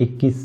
21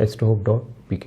astrohope.pk।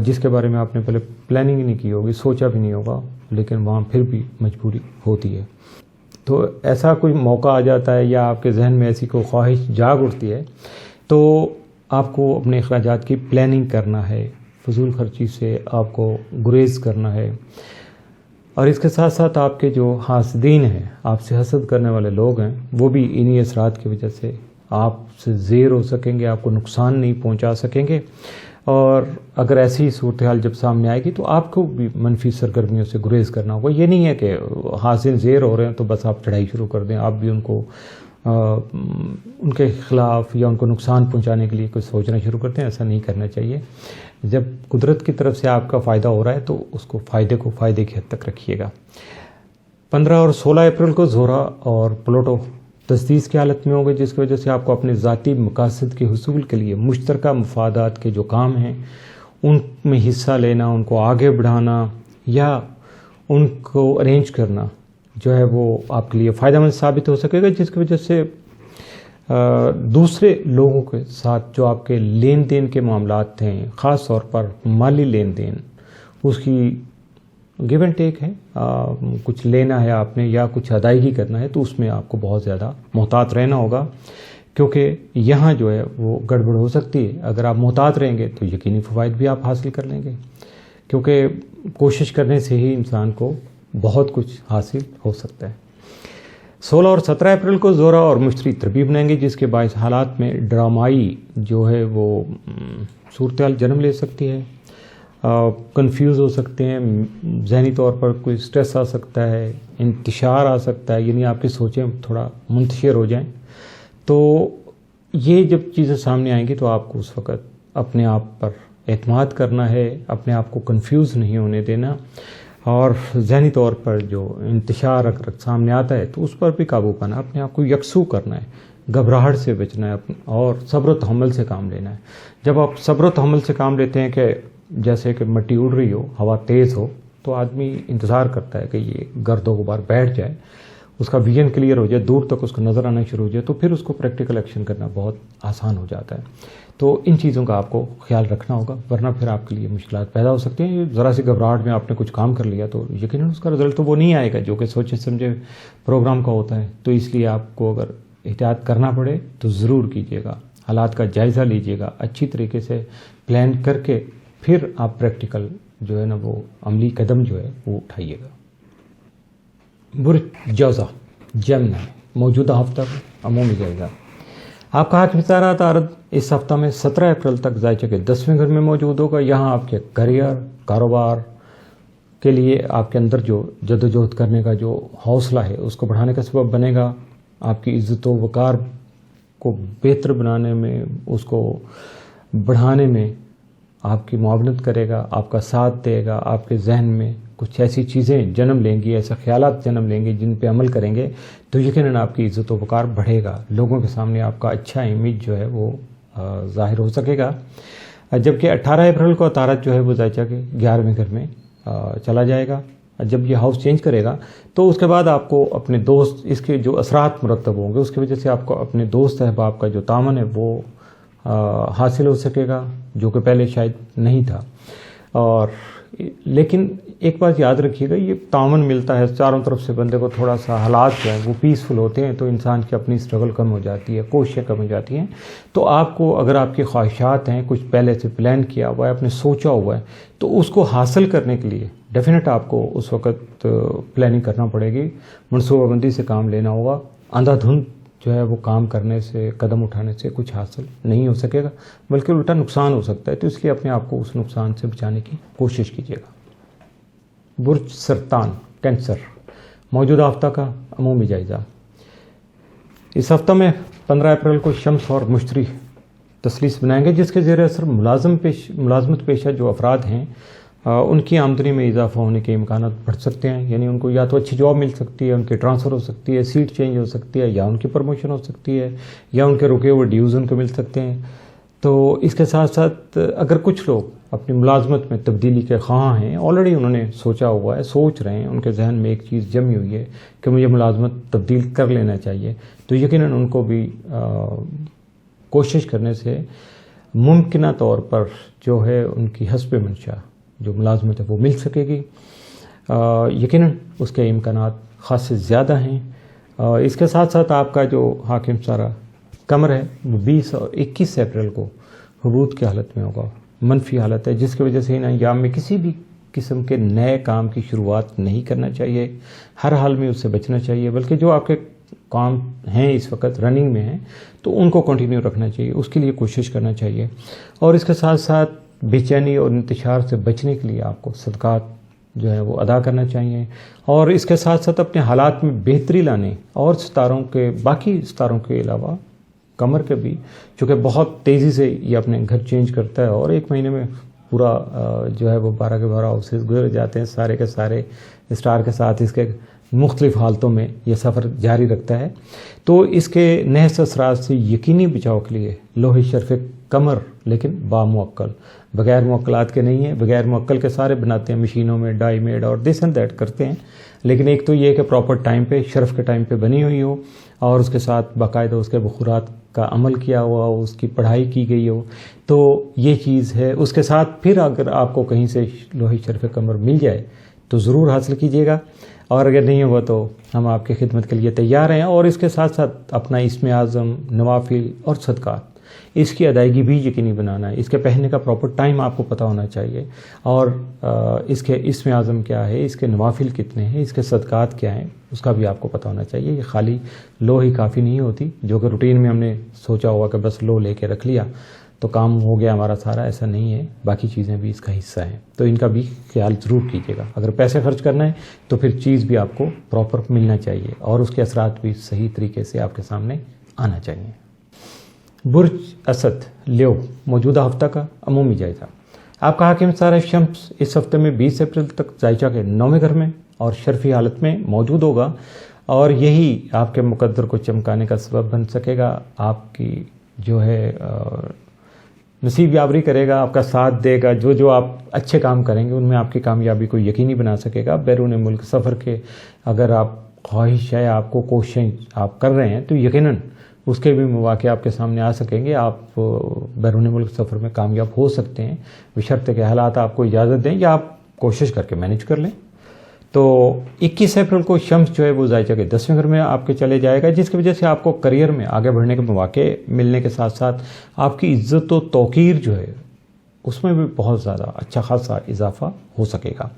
جس کے بارے میں آپ نے پہلے پلاننگ نہیں کی ہوگی، سوچا بھی نہیں ہوگا، لیکن وہاں پھر بھی مجبوری ہوتی ہے. تو ایسا کوئی موقع آ جاتا ہے یا آپ کے ذہن میں ایسی کوئی خواہش جاگ اٹھتی ہے تو آپ کو اپنے اخراجات کی پلاننگ کرنا ہے، فضول خرچی سے آپ کو گریز کرنا ہے. اور اس کے ساتھ ساتھ آپ کے جو حاسدین ہیں، آپ سے حسد کرنے والے لوگ ہیں، وہ بھی انہی اثرات کی وجہ سے آپ سے زیر ہو سکیں گے، آپ کو نقصان نہیں پہنچا سکیں گے. اور اگر ایسی صورتحال جب سامنے آئے گی تو آپ کو بھی منفی سرگرمیوں سے گریز کرنا ہوگا. یہ نہیں ہے کہ حاصل زیر ہو رہے ہیں تو بس آپ چڑھائی شروع کر دیں، آپ بھی ان کے خلاف یا ان کو نقصان پہنچانے کے لیے کچھ سوچنا شروع کرتے ہیں. ایسا نہیں کرنا چاہیے. جب قدرت کی طرف سے آپ کا فائدہ ہو رہا ہے تو اس کو فائدے کی حد تک رکھیے گا. 15 اور 16 اپریل کو زہرہ اور پلوٹو تجدید کی حالت میں ہوں گے، جس کی وجہ سے آپ کو اپنے ذاتی مقاصد کے حصول کے لیے مشترکہ مفادات کے جو کام ہیں ان میں حصہ لینا، ان کو آگے بڑھانا یا ان کو ارینج کرنا جو ہے وہ آپ کے لیے فائدہ مند ثابت ہو سکے گا، جس کی وجہ سے دوسرے لوگوں کے ساتھ جو آپ کے لین دین کے معاملات ہیں، خاص طور پر مالی لین دین، اس کی گیو اینڈ ٹیک ہے، کچھ لینا ہے آپ نے یا کچھ ادائیگی کرنا ہے تو اس میں آپ کو بہت زیادہ محتاط رہنا ہوگا، کیونکہ یہاں جو ہے وہ گڑبڑ ہو سکتی ہے. اگر آپ محتاط رہیں گے تو یقینی فوائد بھی آپ حاصل کر لیں گے، کیونکہ کوشش کرنے سے ہی انسان کو بہت کچھ حاصل ہو سکتا ہے. 16 اور 17 اپریل کو زہرہ اور مشتری تربیت بنائیں گے، جس کے باعث حالات میں ڈرامائی جو ہے وہ صورتحال جنم لے سکتی ہے. کنفیوز ہو سکتے ہیں، ذہنی طور پر کوئی سٹریس آ سکتا ہے، انتشار آ سکتا ہے، یعنی آپ کی سوچیں تھوڑا منتشر ہو جائیں. تو یہ جب چیزیں سامنے آئیں گی تو آپ کو اس وقت اپنے آپ پر اعتماد کرنا ہے، اپنے آپ کو کنفیوز نہیں ہونے دینا، اور ذہنی طور پر جو انتشار اگر سامنے آتا ہے تو اس پر بھی قابو پانا، اپنے آپ کو یکسو کرنا ہے، گھبراہٹ سے بچنا ہے اور صبر و تحمل سے کام لینا ہے. جب آپ صبر و تحمل سے کام لیتے ہیں کہ جیسے کہ مٹی اڑ رہی ہو، ہوا تیز ہو، تو آدمی انتظار کرتا ہے کہ یہ گرد و غبار بیٹھ جائے، اس کا ویژن کلیئر ہو جائے، دور تک اس کا نظر آنا شروع ہو جائے، تو پھر اس کو پریکٹیکل ایکشن کرنا بہت آسان ہو جاتا ہے. تو ان چیزوں کا آپ کو خیال رکھنا ہوگا، ورنہ پھر آپ کے لیے مشکلات پیدا ہو سکتی ہیں. ذرا سی گھبراہٹ میں آپ نے کچھ کام کر لیا تو یقیناً اس کا رزلٹ تو وہ نہیں آئے گا جو کہ سوچے سمجھے پروگرام کا ہوتا ہے. تو اس لیے آپ کو اگر احتیاط کرنا پڑے تو ضرور کیجیے گا، حالات کا جائزہ لیجیے گا، اچھی طریقے سے پلان کر کے پھر آپ پریکٹیکل جو ہے نا وہ عملی قدم جو ہے وہ اٹھائیے گا. برج جوزہ جمنا موجودہ ہفتہ کا عمومی جائزہ. آپ کا حق اختیارات عرض اس ہفتہ میں 17 اپریل تک ذائچہ کے 10ویں گھر میں موجود ہوگا. یہاں آپ کے کیریئر، کاروبار کے لیے آپ کے اندر جو جدوجہد کرنے کا جو حوصلہ ہے اس کو بڑھانے کا سبب بنے گا. آپ کی عزت و وقار کو بہتر بنانے میں، اس کو بڑھانے میں آپ کی معاونت کرے گا، آپ کا ساتھ دے گا. آپ کے ذہن میں کچھ ایسی چیزیں جنم لیں گی، ایسے خیالات جنم لیں گے جن پہ عمل کریں گے تو یقیناً آپ کی عزت و وقار بڑھے گا، لوگوں کے سامنے آپ کا اچھا امیج جو ہے وہ ظاہر ہو سکے گا. جبکہ 18 اپریل کو عطارد جو ہے وہ ذائچہ کے 11ویں گھر میں چلا جائے گا. جب یہ ہاؤس چینج کرے گا تو اس کے بعد آپ کو اپنے دوست، اس کے جو اثرات مرتب ہوں گے اس کی وجہ سے آپ کو اپنے دوست احباب کا جو تعاون ہے وہ حاصل ہو سکے گا، جو کہ پہلے شاید نہیں تھا. اور لیکن ایک بات یاد رکھیے گا، یہ تعاون ملتا ہے چاروں طرف سے، بندے کو تھوڑا سا حالات جو ہیں وہ پیسفل ہوتے ہیں تو انسان کی اپنی اسٹرگل کم ہو جاتی ہے، کوششیں کم ہو جاتی ہیں. تو آپ کو اگر آپ کی خواہشات ہیں، کچھ پہلے سے پلان کیا ہوا ہے، آپ نے سوچا ہوا ہے، تو اس کو حاصل کرنے کے لیے ڈیفینیٹ آپ کو اس وقت پلاننگ کرنا پڑے گی، منصوبہ بندی سے کام لینا ہوگا. اندھا دھند جو ہے وہ کام کرنے سے، قدم اٹھانے سے کچھ حاصل نہیں ہو سکے گا، بلکہ الٹا نقصان ہو سکتا ہے. تو اس لیے اپنے آپ کو اس نقصان سے بچانے کی کوشش کیجیے گا. برج سرطان کینسر موجودہ ہفتہ کا عمومی جائزہ. اس ہفتہ میں 15 اپریل کو شمس اور مشتری تثلیث بنائیں گے، جس کے زیر اثر ملازمت پیشہ جو افراد ہیں ان کی آمدنی میں اضافہ ہونے کے امکانات بڑھ سکتے ہیں. یعنی ان کو یا تو اچھی جاب مل سکتی ہے، ان کی ٹرانسفر ہو سکتی ہے، سیٹ چینج ہو سکتی ہے، یا ان کی پروموشن ہو سکتی ہے، یا ان کے رکے ہوئے ڈیوز ان کو مل سکتے ہیں. تو اس کے ساتھ ساتھ اگر کچھ لوگ اپنی ملازمت میں تبدیلی کے خواہاں ہیں، آلریڈی انہوں نے سوچا ہوا ہے، سوچ رہے ہیں، ان کے ذہن میں ایک چیز جمی ہوئی ہے کہ مجھے ملازمت تبدیل کر لینا چاہیے، تو یقیناً ان کو بھی کوشش کرنے سے ممکنہ طور پر جو ہے ان کی حسب منشا جو ملازمت ہے وہ مل سکے گی. یقیناً اس کے امکانات خاصے زیادہ ہیں. اس کے ساتھ ساتھ آپ کا جو حاکم سارا قمر ہے وہ 20 اور 21 اپریل کو حبوط کی حالت میں ہوگا، منفی حالت ہے، جس کی وجہ سے ان ایام میں کسی بھی قسم کے نئے کام کی شروعات نہیں کرنا چاہیے، ہر حال میں اس سے بچنا چاہیے، بلکہ جو آپ کے کام ہیں اس وقت رننگ میں ہیں تو ان کو کنٹینیو رکھنا چاہیے، اس کے لیے کوشش کرنا چاہیے. اور اس کے ساتھ ساتھ بے چینی اور انتشار سے بچنے کے لیے آپ کو صدقات جو ہے وہ ادا کرنا چاہیے. اور اس کے ساتھ ساتھ اپنے حالات میں بہتری لانے اور باقی ستاروں کے علاوہ قمر کے بھی، چونکہ بہت تیزی سے یہ اپنے گھر چینج کرتا ہے اور ایک مہینے میں پورا جو ہے وہ 12 کے 12 ہاؤسز گزر جاتے ہیں، سارے کے سارے اسٹار کے ساتھ اس کے مختلف حالتوں میں یہ سفر جاری رکھتا ہے. تو اس کے نحس اثرات سے یقینی بچاؤ کے لیے لوح شرف قمر لیکن بامعقل، بغیر معقلات کے نہیں ہیں. بغیر معقل کے سارے بناتے ہیں مشینوں میں، ڈائی میڈ اور دس اینڈ دیٹ کرتے ہیں، لیکن ایک تو یہ کہ پراپر ٹائم پہ شرف کے ٹائم پہ بنی ہوئی ہو اور اس کے ساتھ باقاعدہ اس کے بخورات کا عمل کیا ہوا ہو، اس کی پڑھائی کی گئی ہو، تو یہ چیز ہے. اس کے ساتھ پھر اگر آپ کو کہیں سے لوح شرف قمر مل جائے تو ضرور حاصل کیجیے گا، اور اگر نہیں ہوا تو ہم آپ کی خدمت کے لیے تیار ہیں. اور اس کے ساتھ ساتھ اپنا اسم اعظم، نوافل اور صدقات اس کی ادائیگی بھی یقینی بنانا ہے. اس کے پہننے کا پراپر ٹائم آپ کو پتہ ہونا چاہیے، اور اس کے اسم اعظم کیا ہے، اس کے نوافل کتنے ہیں، اس کے صدقات کیا ہیں، اس کا بھی آپ کو پتہ ہونا چاہیے. یہ خالی لو ہی کافی نہیں ہوتی، جو کہ روٹین میں ہم نے سوچا ہوا کہ بس لو لے کے رکھ لیا تو کام ہو گیا ہمارا سارا، ایسا نہیں ہے. باقی چیزیں بھی اس کا حصہ ہیں، تو ان کا بھی خیال ضرور کیجیے گا. اگر پیسے خرچ کرنا ہے تو پھر چیز بھی آپ کو پراپر ملنا چاہیے اور اس کے اثرات بھی صحیح طریقے سے آپ کے سامنے آنا چاہیے. برج اسد لیو موجودہ ہفتہ کا عمومی جائزہ. آپ کا حاکم ستارہ شمس اس ہفتے میں 20 اپریل تک ذائچہ کے 9ویں گھر میں اور شرفی حالت میں موجود ہوگا، اور یہی آپ کے مقدر کو چمکانے کا سبب بن سکے گا. آپ کی جو ہے نصیب یابری کرے گا، آپ کا ساتھ دے گا. جو آپ اچھے کام کریں گے ان میں آپ کی کامیابی کو یقینی بنا سکے گا. بیرون ملک سفر کے اگر آپ خواہش ہے، آپ کو کوششیں آپ کر رہے ہیں تو یقیناً اس کے بھی مواقع آپ کے سامنے آ سکیں گے. آپ بیرون ملک سفر میں کامیاب ہو سکتے ہیں، بشرطے کہ حالات آپ کو اجازت دیں یا آپ کوشش کر کے مینیج کر لیں. تو 21 اپریل کو شمس جو ہے وہ ذائچہ کے 10ویں گھر میں آپ کے چلے جائے گا، جس کی وجہ سے آپ کو کریئر میں آگے بڑھنے کے مواقع ملنے کے ساتھ ساتھ آپ کی عزت و توقیر جو ہے اس میں بھی بہت زیادہ اچھا خاصا اضافہ ہو سکے گا.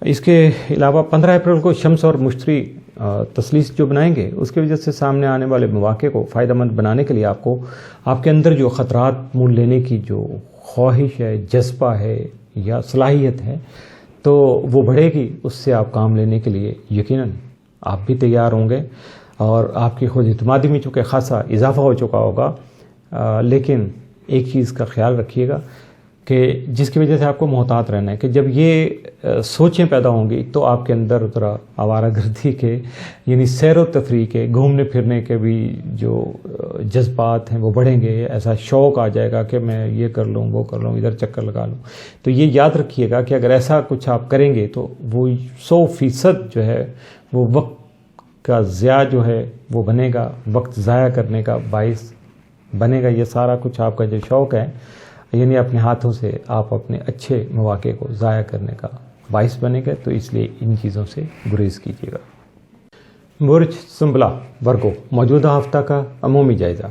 اس کے علاوہ 15 اپریل کو شمس اور مشتری تثلیث جو بنائیں گے، اس کی وجہ سے سامنے آنے والے مواقع کو فائدہ مند بنانے کے لیے آپ کے اندر جو خطرات مول لینے کی جو خواہش ہے، جذبہ ہے یا صلاحیت ہے تو وہ بڑھے گی. اس سے آپ کام لینے کے لیے یقیناً آپ بھی تیار ہوں گے، اور آپ کی خود اعتمادی میں چونکہ خاصا اضافہ ہو چکا ہوگا. لیکن ایک چیز کا خیال رکھیے گا کہ جس کی وجہ سے آپ کو محتاط رہنا ہے کہ جب یہ سوچیں پیدا ہوں گی تو آپ کے اندر ذرا آوارہ گردی کے یعنی سیر و تفریح کے، گھومنے پھرنے کے بھی جو جذبات ہیں وہ بڑھیں گے. ایسا شوق آ جائے گا کہ میں یہ کر لوں، وہ کر لوں، ادھر چکر لگا لوں. تو یہ یاد رکھیے گا کہ اگر ایسا کچھ آپ کریں گے تو وہ 100% جو ہے وہ وقت کا ضیاع جو ہے وہ بنے گا، وقت ضائع کرنے کا باعث بنے گا. یہ سارا کچھ آپ کا جو شوق ہے یعنی اپنے ہاتھوں سے آپ اپنے اچھے مواقع کو ضائع کرنے کا باعث بنے گا. تو اس لیے ان چیزوں سے گریز کیجیے گا. برج سنبلا ورگو موجودہ ہفتہ کا عمومی جائزہ.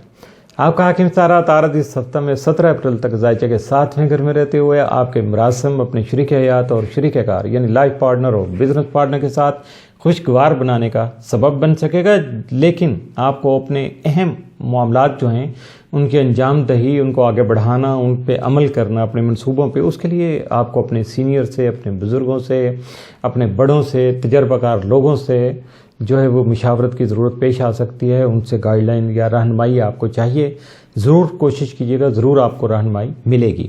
آپ کا حاکم ستارہ عطارد اس ہفتہ میں 17 اپریل تک ذائچہ کے 7ویں گھر میں رہتے ہوئے آپ کے مراسم اپنے شریک حیات اور شریک کار یعنی لائف پارٹنر اور بزنس پارٹنر کے ساتھ خوشگوار بنانے کا سبب بن سکے گا. لیکن آپ کو اپنے اہم معاملات جو ہیں ان کی انجام دہی، ان کو آگے بڑھانا، ان پہ عمل کرنا اپنے منصوبوں پہ، اس کے لیے آپ کو اپنے سینئر سے، اپنے بزرگوں سے، اپنے بڑوں سے، تجربہ کار لوگوں سے جو ہے وہ مشاورت کی ضرورت پیش آ سکتی ہے. ان سے گائیڈ لائن یا رہنمائی آپ کو چاہیے. ضرور کوشش کیجیے گا، ضرور آپ کو رہنمائی ملے گی.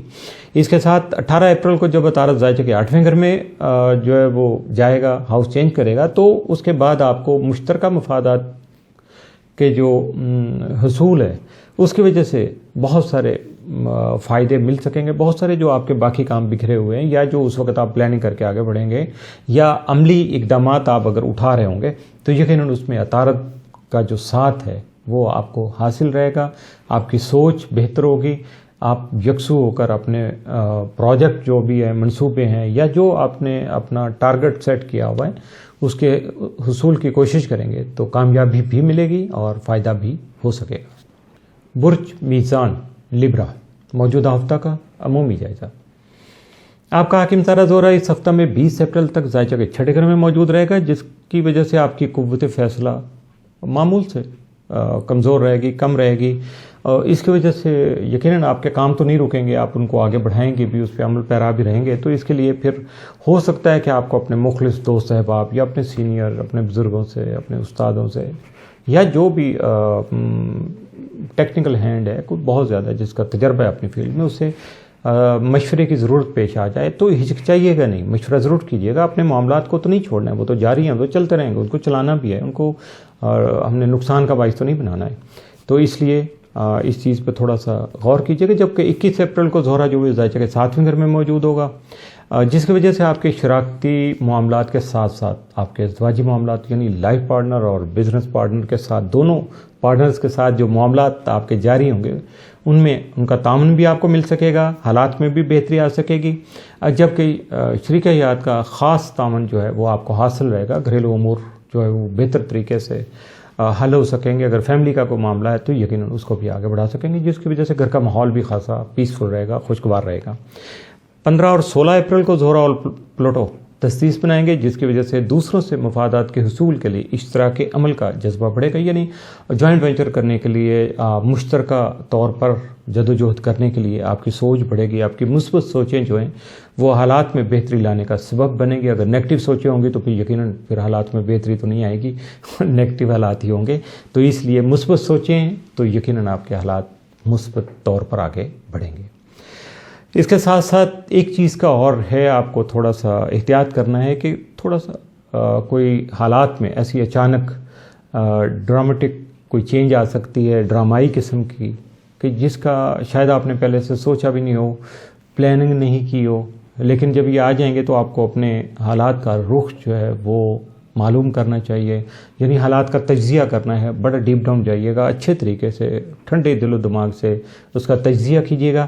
اس کے ساتھ 18 اپریل کو جب عطارد ذائچہ کے 8ویں گھر میں جو ہے وہ جائے گا، ہاؤس چینج کرے گا، تو اس کے بعد آپ کو مشترکہ مفادات کے جو حصول ہے اس کی وجہ سے بہت سارے فائدے مل سکیں گے. بہت سارے جو آپ کے باقی کام بکھرے ہوئے ہیں یا جو اس وقت آپ پلاننگ کر کے آگے بڑھیں گے یا عملی اقدامات آپ اگر اٹھا رہے ہوں گے تو یقیناً اس میں عطارد کا جو ساتھ ہے وہ آپ کو حاصل رہے گا. آپ کی سوچ بہتر ہوگی، آپ یکسو ہو کر اپنے پروجیکٹ جو بھی ہے، منصوبے ہیں، یا جو آپ نے اپنا ٹارگٹ سیٹ کیا ہوا ہے اس کے حصول کی کوشش کریں گے تو کامیابی بھی ملے گی اور فائدہ بھی ہو سکے گا۔ برج میزان لیبرا، موجودہ ہفتہ کا عمومی جائزہ۔ آپ کا حاکم ستارہ زہرہ اس ہفتہ میں 20 اپریل تک ذائچہ کے چھٹے گھر میں موجود رہے گا، جس کی وجہ سے آپ کی قوت فیصلہ معمول سے کمزور رہے گی، کم رہے گی، اور اس کی وجہ سے یقیناً آپ کے کام تو نہیں رکیں گے، آپ ان کو آگے بڑھائیں گے بھی، اس پہ عمل پیرا بھی رہیں گے۔ تو اس کے لیے پھر ہو سکتا ہے کہ آپ کو اپنے مخلص دوست احباب یا اپنے سینئر، اپنے بزرگوں سے، اپنے استادوں سے، یا جو بھی ٹیکنیکل ہینڈ ہے، کوئی بہت زیادہ جس کا تجربہ ہے اپنی فیلڈ میں، اس سے مشورے کی ضرورت پیش آ جائے تو ہچکچائیے گا نہیں، مشورہ ضرور کیجیے گا۔ اپنے معاملات کو تو نہیں چھوڑنا ہے، وہ تو جاری ہیں، وہ چلتے رہیں گے، ان کو چلانا بھی ہے، ان کو ہم نے نقصان کا باعث تو نہیں بنانا ہے۔ تو اس لیے اس چیز پہ تھوڑا سا غور کیجیے گا۔ جبکہ 21 اپریل کو زہرہ جو ذائچہ کے 7ویں گھر میں موجود ہوگا، جس کی وجہ سے آپ کے شراکتی معاملات کے ساتھ ساتھ آپ کے ازدواجی معاملات، یعنی لائف پارٹنر اور بزنس پارٹنر کے ساتھ، دونوں پارٹنرز کے ساتھ جو معاملات آپ کے جاری ہوں گے، ان میں ان کا تعاون بھی آپ کو مل سکے گا، حالات میں بھی بہتری آ سکے گی۔ جبکہ شریک حیات کا خاص تعاون جو ہے وہ آپ کو حاصل رہے گا، گھریلو امور جو ہے وہ بہتر طریقے سے حل ہو سکیں گے۔ اگر فیملی کا کوئی معاملہ ہے تو یقیناً اس کو بھی آگے بڑھا سکیں گے، جس کی وجہ سے گھر کا ماحول بھی خاصا پیسفل رہے گا، خوشگوار رہے گا۔ 15 اور 16 اپریل کو زہرہ اور پلوٹو تسدیس بنائیں گے، جس کی وجہ سے دوسروں سے مفادات کے حصول کے لیے اشتراکی عمل کا جذبہ بڑھے گا، یعنی جوائنٹ وینچر کرنے کے لیے، مشترکہ طور پر جدوجہد کرنے کے لیے آپ کی سوچ بڑھے گی۔ آپ کی مثبت سوچیں جو ہیں وہ حالات میں بہتری لانے کا سبب بنے گی۔ اگر نیگیٹو سوچیں ہوں گی تو پھر یقیناً پھر حالات میں بہتری تو نہیں آئے گی، نیگیٹو حالات ہی ہوں گے۔ تو اس لیے مثبت سوچیں تو یقیناً آپ کے حالات مثبت طور پر آگے بڑھیں گے۔ اس کے ساتھ ساتھ ایک چیز کا اور ہے، آپ کو تھوڑا سا احتیاط کرنا ہے کہ تھوڑا سا کوئی حالات میں ایسی اچانک ڈرامیٹک کوئی چینج آ سکتی ہے، ڈرامائی قسم کی، کہ جس کا شاید آپ نے پہلے سے سوچا بھی نہیں ہو، پلاننگ نہیں کی ہو، لیکن جب یہ آ جائیں گے تو آپ کو اپنے حالات کا رخ جو ہے وہ معلوم کرنا چاہیے، یعنی حالات کا تجزیہ کرنا ہے۔ بڑا ڈیپ ڈاؤن جائیے گا، اچھے طریقے سے، ٹھنڈے دل و دماغ سے اس کا تجزیہ کیجیے گا،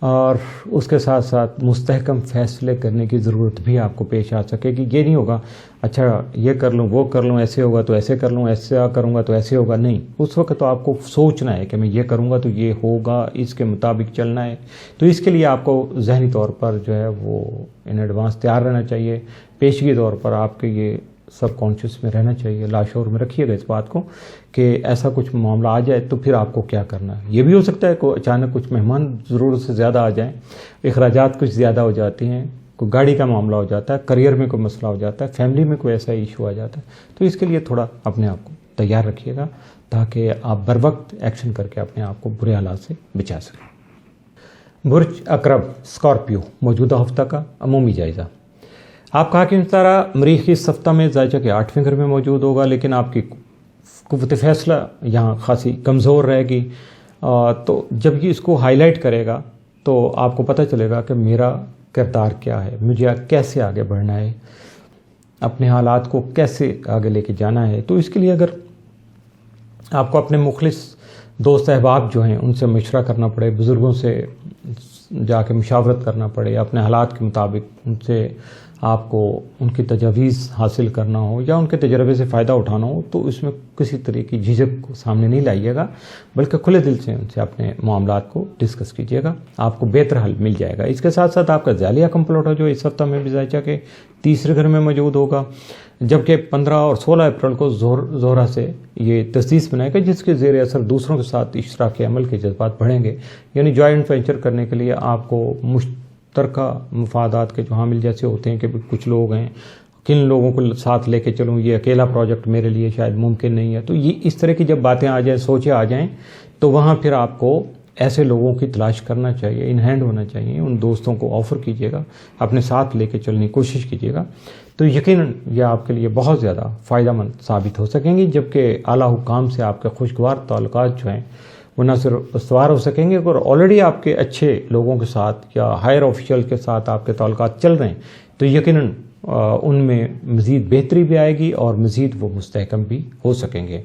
اور اس کے ساتھ ساتھ مستحکم فیصلے کرنے کی ضرورت بھی آپ کو پیش آ سکے گی۔ یہ نہیں ہوگا اچھا یہ کر لوں، وہ کر لوں، ایسے ہوگا تو ایسے کر لوں، ایسا کروں گا تو ایسے ہوگا، نہیں۔ اس وقت تو آپ کو سوچنا ہے کہ میں یہ کروں گا تو یہ ہوگا، اس کے مطابق چلنا ہے۔ تو اس کے لیے آپ کو ذہنی طور پر جو ہے وہ ان ایڈوانس تیار رہنا چاہیے، پیشگی طور پر آپ کے یہ سب کانشیس میں رہنا چاہیے، لاشعور میں رکھیے گا اس بات کو کہ ایسا کچھ معاملہ آ جائے تو پھر آپ کو کیا کرنا ہے۔ یہ بھی ہو سکتا ہے کہ اچانک کچھ مہمان ضرورت سے زیادہ آ جائیں، اخراجات کچھ زیادہ ہو جاتی ہیں، کوئی گاڑی کا معاملہ ہو جاتا ہے، کریئر میں کوئی مسئلہ ہو جاتا ہے، فیملی میں کوئی ایسا ایشو آ جاتا ہے، تو اس کے لیے تھوڑا اپنے آپ کو تیار رکھیے گا تاکہ آپ بر وقت ایکشن کر کے اپنے آپ کو برے حالات سے بچا سکیں۔ برج عقرب اسکارپیو، موجودہ ہفتہ کا عمومی جائزہ۔ آپ کا حاکم ستارہ مریخ اس ہفتہ میں ذائچہ کے 8ویں گھر میں موجود ہوگا، لیکن آپ کی قوت فیصلہ یہاں خاصی کمزور رہے گی۔ تو جب یہ اس کو ہائی لائٹ کرے گا تو آپ کو پتہ چلے گا کہ میرا کردار کیا ہے، مجھے کیسے آگے بڑھنا ہے، اپنے حالات کو کیسے آگے لے کے جانا ہے۔ تو اس کے لیے اگر آپ کو اپنے مخلص دوست احباب جو ہیں ان سے مشورہ کرنا پڑے، بزرگوں سے جا کے مشاورت کرنا پڑے، اپنے حالات کے مطابق ان سے آپ کو ان کی تجاویز حاصل کرنا ہو یا ان کے تجربے سے فائدہ اٹھانا ہو، تو اس میں کسی طرح کی جھجک کو سامنے نہیں لائیے گا، بلکہ کھلے دل سے ان سے اپنے معاملات کو ڈسکس کیجیے گا، آپ کو بہتر حل مل جائے گا۔ اس کے ساتھ ساتھ آپ کا ذیلیہ کمپلوٹو جو اس ہفتہ میں بھی ذائچہ کے 3 گھر میں موجود ہوگا، جبکہ 15 اور 16 اپریل کو زہرہ سے یہ تسدیس بنائے گا، جس کے زیر اثر دوسروں کے ساتھ اشتراک عمل کے جذبات بڑھیں گے، یعنی جوائنٹ وینچر کرنے کے لیے آپ کو مشترکہ مفادات کے جو حامل جیسے ہوتے ہیں کہ کچھ لوگ ہیں، کن لوگوں کو ساتھ لے کے چلوں، یہ اکیلا پروجیکٹ میرے لیے شاید ممکن نہیں ہے، تو یہ اس طرح کی جب باتیں آ جائیں، سوچیں آ جائیں، تو وہاں پھر آپ کو ایسے لوگوں کی تلاش کرنا چاہیے، ان ہینڈ ہونا چاہیے، ان دوستوں کو آفر کیجیے گا، اپنے ساتھ لے کے چلنے کی کوشش کیجیے گا، تو یقیناً یہ آپ کے لیے بہت زیادہ فائدہ مند ثابت ہو سکیں گے، جبکہ اعلیٰ حکام سے آپ کے خوشگوار تعلقات جو ہیں وہ نہ صرف استوار ہو سکیں گے، اور آلریڈی آپ کے اچھے لوگوں کے ساتھ یا ہائر آفیشیل کے ساتھ آپ کے تعلقات چل رہے ہیں، تو یقیناً ان میں مزید بہتری بھی آئے گی اور مزید وہ مستحکم بھی ہو سکیں گے۔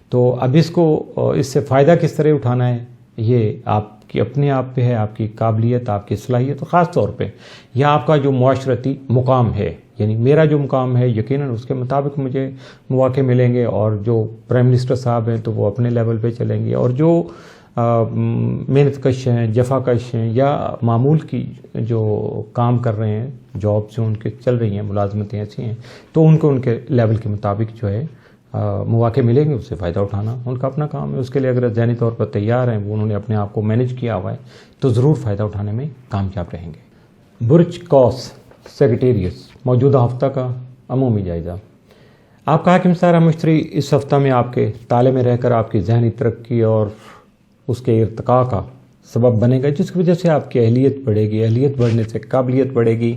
تو اب اس سے فائدہ کس طرح اٹھانا ہے، یہ آپ کی اپنے آپ پہ ہے، آپ کی قابلیت، آپ کی صلاحیت، خاص طور پہ یا آپ کا جو معاشرتی مقام ہے، یعنی میرا جو مقام ہے یقیناً اس کے مطابق مجھے مواقع ملیں گے، اور جو پرائم منسٹر صاحب ہیں تو وہ اپنے لیول پہ چلیں گے، اور جو محنت کش ہیں، جفا کش ہیں، یا معمول کی جو کام کر رہے ہیں، جاب جو ان کے چل رہی ہیں، ملازمتیں ایسی ہیں، تو ان کو ان کے لیول کے مطابق جو ہے مواقع ملیں گے، اس سے فائدہ اٹھانا ان کا اپنا کام ہے۔ اس کے لیے اگر ذہنی طور پر تیار ہیں، وہ انہوں نے اپنے آپ کو مینج کیا ہوا ہے، تو ضرور فائدہ اٹھانے میں کامیاب رہیں گے۔ برج قوس سیکریٹریس موجودہ ہفتہ کا عمومی جائزہ۔ آپ کا حاکم ستارہ مشتری اس ہفتہ میں آپ کے تالے میں رہ کر آپ کی ذہنی ترقی اور اس کے ارتقاء کا سبب بنے گا، جس کی وجہ سے آپ کی اہلیت بڑھے گی، اہلیت بڑھنے سے قابلیت بڑھے گی،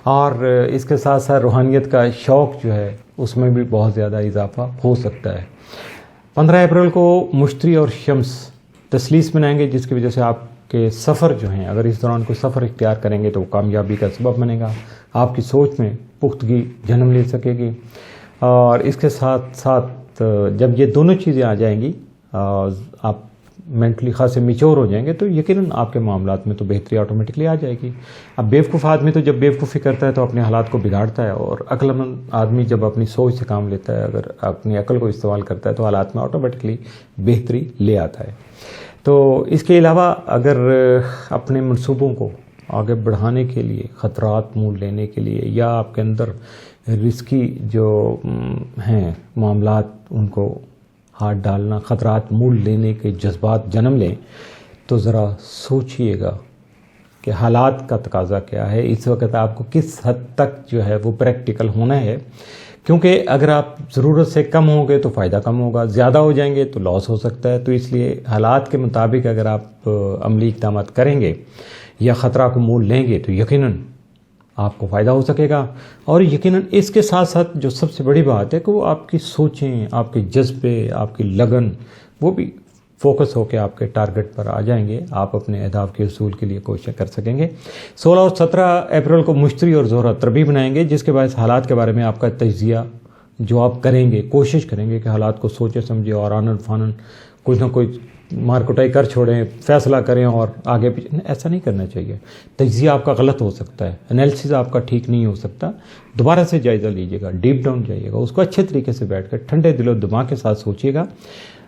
اور اس کے ساتھ ساتھ روحانیت کا شوق جو ہے اس میں بھی بہت زیادہ اضافہ ہو سکتا ہے۔ 15 اپریل کو مشتری اور شمس تثلیث بنائیں گے، جس کی وجہ سے آپ کے سفر جو ہیں، اگر اس دوران کوئی سفر اختیار کریں گے تو وہ کامیابی کا سبب بنے گا، آپ کی سوچ میں پختگی جنم لے سکے گی، اور اس کے ساتھ ساتھ جب یہ دونوں چیزیں آ جائیں گی، آپ مینٹلی خاصے میچور ہو جائیں گے، تو یقیناً آپ کے معاملات میں تو بہتری آٹومیٹکلی آ جائے گی۔ اب بیوقوف آدمی تو جب بیوقوفی کرتا ہے تو اپنے حالات کو بگاڑتا ہے، اور عقل مند آدمی جب اپنی سوچ سے کام لیتا ہے، اگر اپنی عقل کو استعمال کرتا ہے تو حالات میں آٹومیٹکلی بہتری لے آتا ہے۔ تو اس کے علاوہ اگر اپنے منصوبوں کو آگے بڑھانے کے لیے، خطرات مول لینے کے لیے، یا آپ کے اندر رسکی جو ہیں معاملات ان کو ہاتھ ڈالنا، خطرات مول لینے کے جذبات جنم لیں، تو ذرا سوچئے گا کہ حالات کا تقاضا کیا ہے، اس وقت آپ کو کس حد تک جو ہے وہ پریکٹیکل ہونا ہے، کیونکہ اگر آپ ضرورت سے کم ہوں گے تو فائدہ کم ہوگا، زیادہ ہو جائیں گے تو لاس ہو سکتا ہے۔ تو اس لیے حالات کے مطابق اگر آپ عملی اقدامات کریں گے یا خطرہ کو مول لیں گے تو یقیناً آپ کو فائدہ ہو سکے گا، اور یقیناً اس کے ساتھ ساتھ جو سب سے بڑی بات ہے کہ وہ آپ کی سوچیں، آپ کے جذبے، آپ کی لگن، وہ بھی فوکس ہو کے آپ کے ٹارگٹ پر آ جائیں گے، آپ اپنے اہداف کے حصول کے لیے کوششیں کر سکیں گے۔ 16 اور 17 اپریل کو مشتری اور زہرہ تربیع بنائیں گے، جس کے باعث حالات کے بارے میں آپ کا تجزیہ جو آپ کریں گے، کوشش کریں گے کہ حالات کو سوچے سمجھے اور آنن فانن کچھ نہ کچھ مار کٹائی کر چھوڑیں، فیصلہ کریں اور آگے پیچھے، ایسا نہیں کرنا چاہیے۔ تجزیہ آپ کا غلط ہو سکتا ہے، انالیسس آپ کا ٹھیک نہیں ہو سکتا، دوبارہ سے جائزہ لیجیے گا، ڈیپ ڈاؤن جائیے گا، اس کو اچھے طریقے سے بیٹھ کر ٹھنڈے دل و دماغ کے ساتھ سوچیے گا۔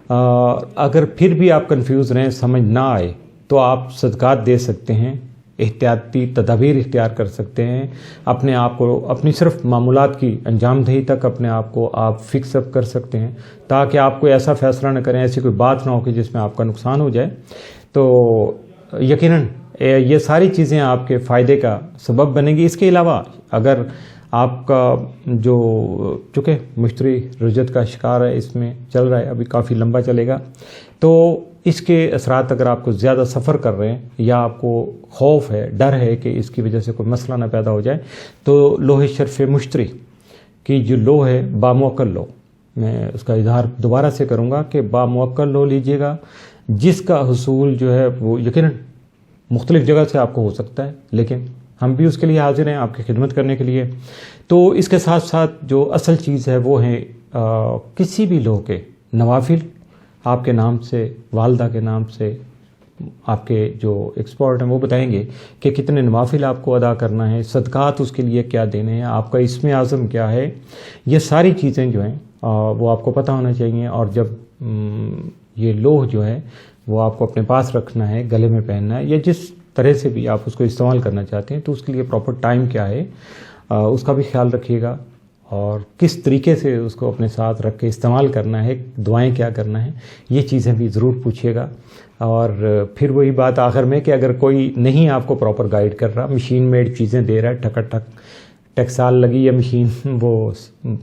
اگر پھر بھی آپ کنفیوز رہیں، سمجھ نہ آئے، تو آپ صدقات دے سکتے ہیں، احتیاطی تدابیر اختیار کر سکتے ہیں، اپنے آپ کو اپنی صرف معمولات کی انجام دہی تک اپنے آپ کو آپ فکس اپ کر سکتے ہیں، تاکہ آپ کوئی ایسا فیصلہ نہ کریں، ایسی کوئی بات نہ ہو کہ جس میں آپ کا نقصان ہو جائے۔ تو یقیناً یہ ساری چیزیں آپ کے فائدے کا سبب بنیں گی۔ اس کے علاوہ اگر آپ کا جو چونکہ مشتری رجت کا شکار ہے، اس میں چل رہا ہے، ابھی کافی لمبا چلے گا، تو اس کے اثرات اگر آپ کو زیادہ سفر کر رہے ہیں، یا آپ کو خوف ہے، ڈر ہے کہ اس کی وجہ سے کوئی مسئلہ نہ پیدا ہو جائے، تو لوح شرف مشتری کی جو لو ہے، باموکل لو، میں اس کا اظہار دوبارہ سے کروں گا کہ باموکل لو لیجئے گا، جس کا حصول جو ہے وہ یقیناً مختلف جگہ سے آپ کو ہو سکتا ہے، لیکن ہم بھی اس کے لیے حاضر ہیں آپ کی خدمت کرنے کے لیے۔ تو اس کے ساتھ ساتھ جو اصل چیز ہے وہ ہے کسی بھی لوح کے نوافل آپ کے نام سے، والدہ کے نام سے، آپ کے جو ایکسپرٹ ہیں وہ بتائیں گے کہ کتنے نوافل آپ کو ادا کرنا ہے، صدقات اس کے لیے کیا دینے ہیں، آپ کا اسم اعظم کیا ہے، یہ ساری چیزیں جو ہیں وہ آپ کو پتہ ہونا چاہیے۔ اور جب یہ لوح جو ہے وہ آپ کو اپنے پاس رکھنا ہے، گلے میں پہننا ہے، یا جس طرح سے بھی آپ اس کو استعمال کرنا چاہتے ہیں، تو اس کے لیے پراپر ٹائم کیا ہے اس کا بھی خیال رکھیے گا، اور کس طریقے سے اس کو اپنے ساتھ رکھ کے استعمال کرنا ہے، دعائیں کیا کرنا ہے، یہ چیزیں بھی ضرور پوچھیے گا۔ اور پھر وہی بات آخر میں کہ اگر کوئی نہیں آپ کو پراپر گائیڈ کر رہا، مشین میڈ چیزیں دے رہا ہے، ٹھکا ٹھک ٹیکسال لگی ہے مشین، وہ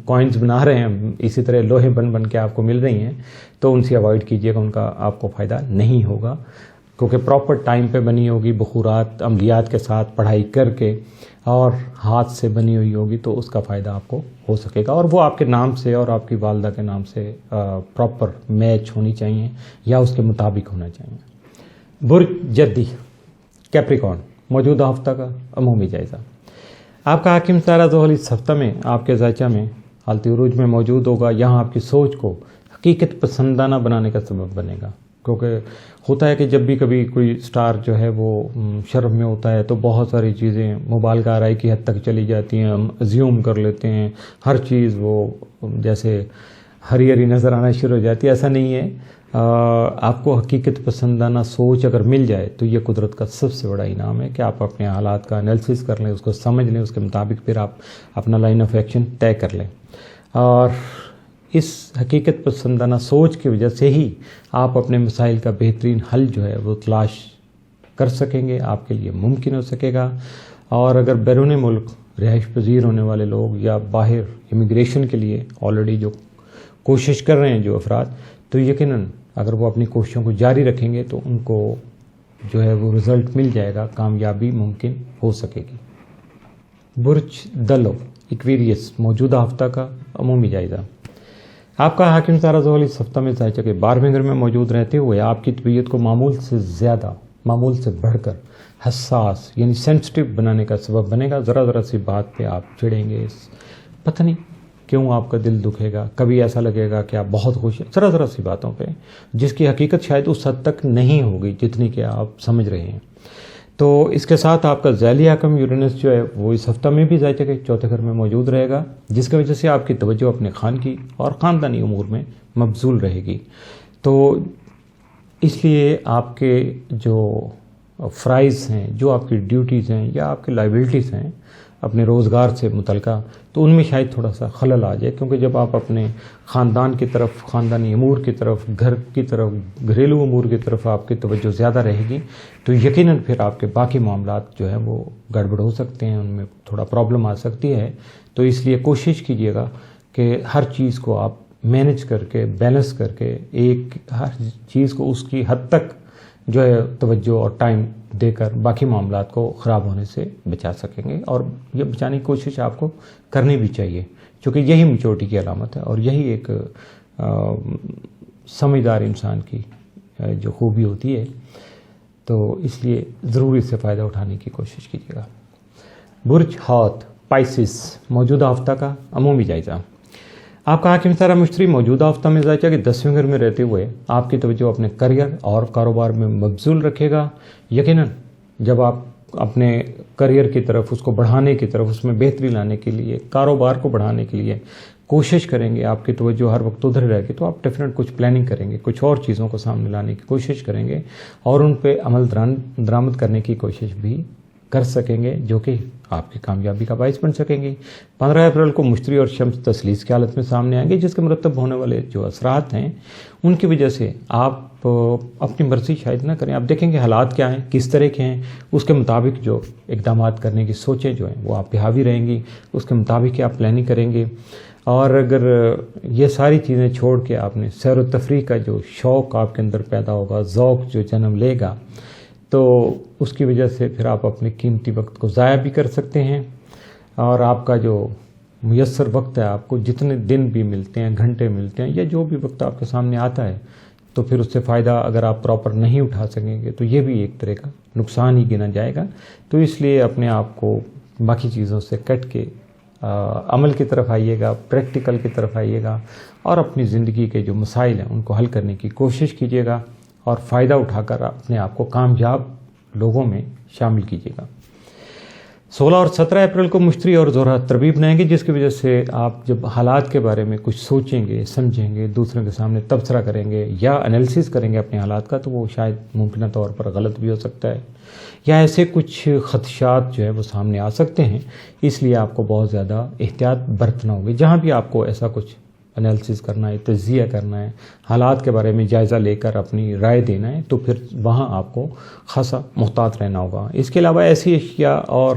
کوائنز بنا رہے ہیں، اسی طرح لوہے بن کے آپ کو مل رہی ہیں، تو ان سے اوائڈ کیجیے گا، ان کا آپ کو فائدہ نہیں ہوگا، کیونکہ پراپر ٹائم پہ بنی ہوگی، بخورات عملیات کے ساتھ پڑھائی کر کے اور ہاتھ سے بنی ہوئی ہوگی، تو اس کا فائدہ آپ کو ہو سکے گا، اور وہ آپ کے نام سے اور آپ کی والدہ کے نام سے پراپر میچ ہونی چاہیے، یا اس کے مطابق ہونا چاہیے۔ برج جدی کیپریکارن موجودہ ہفتہ کا عمومی جائزہ۔ آپ کا حاکم ستارہ زحل اس ہفتہ میں آپ کے ذائچہ میں حالت عروج میں موجود ہوگا، یہاں آپ کی سوچ کو حقیقت پسندانہ بنانے کا سبب بنے گا۔ کیونکہ ہوتا ہے کہ جب بھی کبھی کوئی سٹار جو ہے وہ شرم میں ہوتا ہے تو بہت ساری چیزیں مبالغہ آرائی کی حد تک چلی جاتی ہیں، ہم ازیوم کر لیتے ہیں، ہر چیز وہ جیسے ہری ہری نظر آنا شروع ہو جاتی ہے. ایسا نہیں ہے. آپ کو حقیقت پسندانہ سوچ اگر مل جائے تو یہ قدرت کا سب سے بڑا انعام ہے کہ آپ اپنے حالات کا انالیسس کر لیں، اس کو سمجھ لیں، اس کے مطابق پھر آپ اپنا لائن آف ایکشن طے کر لیں. اور اس حقیقت پسندانہ سوچ کی وجہ سے ہی آپ اپنے مسائل کا بہترین حل جو ہے وہ تلاش کر سکیں گے، آپ کے لیے ممکن ہو سکے گا. اور اگر بیرون ملک رہائش پذیر ہونے والے لوگ یا باہر امیگریشن کے لیے آلریڈی جو کوشش کر رہے ہیں جو افراد، تو یقیناً اگر وہ اپنی کوششوں کو جاری رکھیں گے تو ان کو جو ہے وہ رزلٹ مل جائے گا، کامیابی ممکن ہو سکے گی. برج دلو ایکویریس موجودہ ہفتہ کا عمومی جائزہ. آپ کا حاکم ستارہ زحل اس ہفتہ میں ظاہر کہ 12ویں گھر میں موجود رہتے ہوئے آپ کی طبیعت کو معمول سے زیادہ، معمول سے بڑھ کر حساس یعنی سینسٹیو بنانے کا سبب بنے گا. ذرا سی بات پہ آپ چڑھیں گے، پتہ نہیں کیوں آپ کا دل دکھے گا، کبھی ایسا لگے گا کہ آپ بہت خوش ہیں ذرا سی باتوں پہ، جس کی حقیقت شاید اس حد تک نہیں ہوگی جتنی کہ آپ سمجھ رہے ہیں. تو اس کے ساتھ آپ کا ذیلی حاکم یورینس جو ہے وہ اس ہفتہ میں بھی ظاہر کہ 4تھے گھر میں موجود رہے گا، جس کی وجہ سے آپ کی توجہ اپنے خانگی اور خاندانی امور میں مبذول رہے گی. تو اس لیے آپ کے جو فرائض ہیں، جو آپ کی ڈیوٹیز ہیں یا آپ کی لائبلٹیز ہیں اپنے روزگار سے متعلقہ، تو ان میں شاید تھوڑا سا خلل آ جائے، کیونکہ جب آپ اپنے خاندان کی طرف، خاندانی امور کی طرف، گھر کی طرف، گھریلو امور کی طرف آپ کی توجہ زیادہ رہے گی تو یقیناً پھر آپ کے باقی معاملات جو ہیں وہ گڑبڑ ہو سکتے ہیں، ان میں تھوڑا پرابلم آ سکتی ہے. تو اس لیے کوشش کیجیے گا کہ ہر چیز کو آپ مینج کر کے، بیلنس کر کے، ہر چیز کو اس کی حد تک جو ہے توجہ اور ٹائم دے کر باقی معاملات کو خراب ہونے سے بچا سکیں گے. اور یہ بچانے کی کوشش آپ کو کرنی بھی چاہیے، کیونکہ یہی میچورٹی کی علامت ہے اور یہی ایک سمجھدار انسان کی جو خوبی ہوتی ہے. تو اس لیے ضرور اس سے فائدہ اٹھانے کی کوشش کیجیے گا. برج ہاتھ پائسس موجودہ ہفتہ کا عمومی جائزہ. آپ کا حاکم ستارہ مشتری موجودہ ہفتہ میں ظاہر کہ 10ویں گھر میں رہتے ہوئے آپ کی توجہ اپنے کریئر اور کاروبار میں مبذول رکھے گا. یقیناً جب آپ اپنے کریئر کی طرف، اس کو بڑھانے کی طرف، اس میں بہتری لانے کے لیے، کاروبار کو بڑھانے کے لیے کوشش کریں گے، آپ کی توجہ ہر وقت ادھر رہے گی، تو آپ ڈیفینیٹ کچھ پلاننگ کریں گے، کچھ اور چیزوں کو سامنے لانے کی کوشش کریں گے اور ان پہ عمل درآمد کرنے کی کوشش بھی کر سکیں گے، جو کہ آپ کی کامیابی کا باعث بن سکیں گے. 15 اپریل کو مشتری اور شمس تثلیث کی حالت میں سامنے آئیں گے، جس کے مرتب ہونے والے جو اثرات ہیں ان کی وجہ سے آپ اپنی مرضی شاید نہ کریں. آپ دیکھیں گے حالات کیا ہیں، کس طرح کے ہیں، اس کے مطابق جو اقدامات کرنے کی سوچیں جو ہیں وہ آپ پہ حاوی رہیں گی، اس کے مطابق آپ پلاننگ کریں گے. اور اگر یہ ساری چیزیں چھوڑ کے آپ نے سیر و تفریح کا جو شوق آپ کے اندر پیدا ہوگا، ذوق جو جنم لے گا، تو اس کی وجہ سے پھر آپ اپنے قیمتی وقت کو ضائع بھی کر سکتے ہیں. اور آپ کا جو میسر وقت ہے، آپ کو جتنے دن بھی ملتے ہیں، گھنٹے ملتے ہیں، یا جو بھی وقت آپ کے سامنے آتا ہے، تو پھر اس سے فائدہ اگر آپ پراپر نہیں اٹھا سکیں گے تو یہ بھی ایک طرح کا نقصان ہی گنا جائے گا. تو اس لیے اپنے آپ کو باقی چیزوں سے کٹ کے عمل کی طرف آئیے گا، پریکٹیکل کی طرف آئیے گا اور اپنی زندگی کے جو مسائل ہیں ان کو حل کرنے کی کوشش کیجیے گا اور فائدہ اٹھا کر اپنے آپ کو کامیاب لوگوں میں شامل کیجیے گا. 16 اور 17 اپریل کو مشتری اور زہرہ تربیب بنائیں گے، جس کی وجہ سے آپ جب حالات کے بارے میں کچھ سوچیں گے، سمجھیں گے، دوسروں کے سامنے تبصرہ کریں گے یا انالیسس کریں گے اپنے حالات کا، تو وہ شاید ممکنہ طور پر غلط بھی ہو سکتا ہے یا ایسے کچھ خدشات جو ہے وہ سامنے آ سکتے ہیں. اس لیے آپ کو بہت زیادہ احتیاط برتنا ہوگی. جہاں بھی آپ کو ایسا کچھ انالیسس کرنا ہے، تجزیہ کرنا ہے، حالات کے بارے میں جائزہ لے کر اپنی رائے دینا ہے، تو پھر وہاں آپ کو خاصا محتاط رہنا ہوگا. اس کے علاوہ ایسی اشیاء اور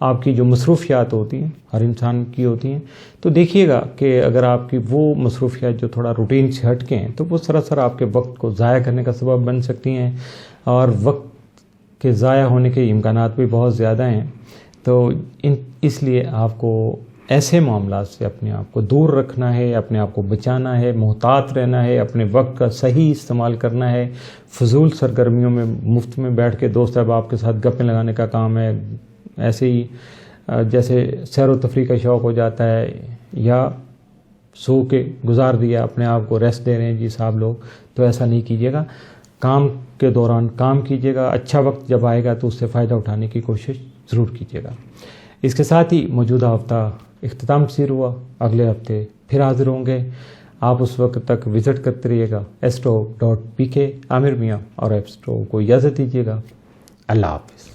آپ کی جو مصروفیات ہوتی ہیں، ہر انسان کی ہوتی ہیں، تو دیکھیے گا کہ اگر آپ کی وہ مصروفیات جو تھوڑا روٹین سے ہٹ کے ہیں تو وہ سراسر آپ کے وقت کو ضائع کرنے کا سبب بن سکتی ہیں اور وقت کے ضائع ہونے کے امکانات بھی بہت زیادہ ہیں. تو اس لیے آپ کو ایسے معاملات سے اپنے آپ کو دور رکھنا ہے، اپنے آپ کو بچانا ہے، محتاط رہنا ہے، اپنے وقت کا صحیح استعمال کرنا ہے. فضول سرگرمیوں میں مفت میں بیٹھ کے دوست احباب کے ساتھ گپیں لگانے کا کام ہے، ایسے ہی جیسے سیر و تفریح کا شوق ہو جاتا ہے یا سو کے گزار دیا، اپنے آپ کو ریسٹ دے رہے ہیں جی صاحب لوگ، تو ایسا نہیں کیجیے گا. کام کے دوران کام کیجیے گا، اچھا وقت جب آئے گا تو اس سے فائدہ اٹھانے کی کوشش ضرور کیجیے گا. اس کے ساتھ ہی موجودہ ہفتہ اختتام پذیر ہوا، اگلے ہفتے پھر حاضر ہوں گے. آپ اس وقت تک وزٹ کرتے رہیے گا astro.pk. عامر میاں اور ایسٹرو کو اجازت دیجیے گا. اللہ حافظ.